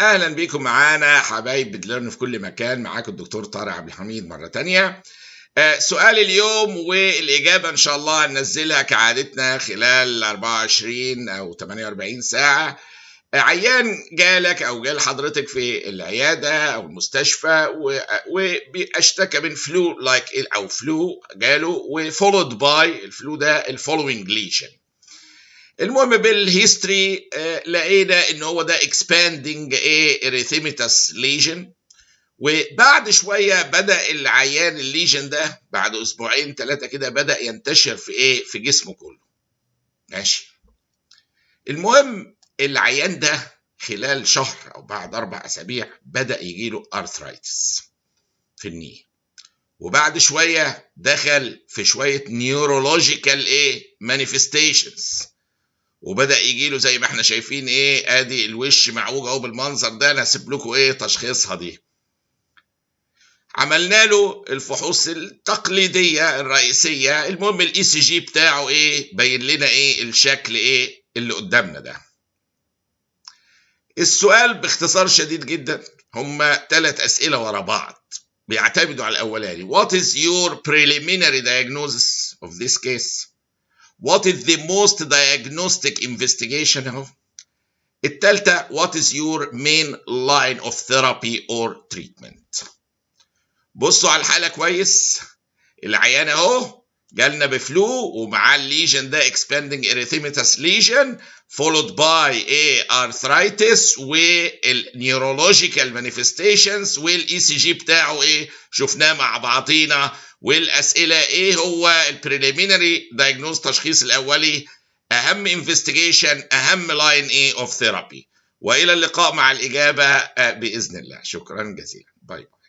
اهلا بيكم معانا حبايب ميدليرن في كل مكان. معاكم الدكتور طارق عبد الحميد مره تانية. سؤال اليوم والاجابه ان شاء الله هننزلها كعادتنا خلال 24 او 48 ساعه. عيان جالك او جال حضرتك في العياده او المستشفى واشتكى من فلو لايك او فلو جاله وفولود باي الفلو ده الفولوينج ليشن. المهم بالهيستوري لقينا ان هو ده expanding erythematous lesion، وبعد شويه بدا العيان الليجن ده بعد اسبوعين ثلاثه كده بدا ينتشر في جسمه كله. ماشي. المهم العيان ده خلال شهر او بعد 4 أسابيع بدا يجيله ارثرايتس في النيه، وبعد شويه دخل في شويه نيورولوجيكال مانيفستيشنز، وبدا يجي له زي ما احنا شايفين ادي الوش معوج اهو بالمنظر ده. انا هسيب لكم تشخيصها دي. عملنا له الفحوص التقليديه الرئيسيه. المهم الاي سي جي بتاعه بين لنا الشكل اللي قدامنا ده. السؤال باختصار شديد جدا هما 3 اسئله ورا بعض بيعتمدوا على الاولاني. What is your preliminary diagnosis of this case? What is the most diagnostic investigation اهو. التالتة what is your main line of therapy or treatment. بصوا على الحالة كويس. العيان اهو جالنا بفلو ومعاه الليجن ده expanding erythematous lesion followed by arthritis والneurological manifestations والاي سي جي بتاعه شفناه مع بعضينا. والاسئله هو البريليمينري دايجنوز تشخيص الاولي، اهم انفستيجيشن، اهم لاين اوف ثيرابي. والى اللقاء مع الاجابه باذن الله. شكرا جزيلا. باي باي.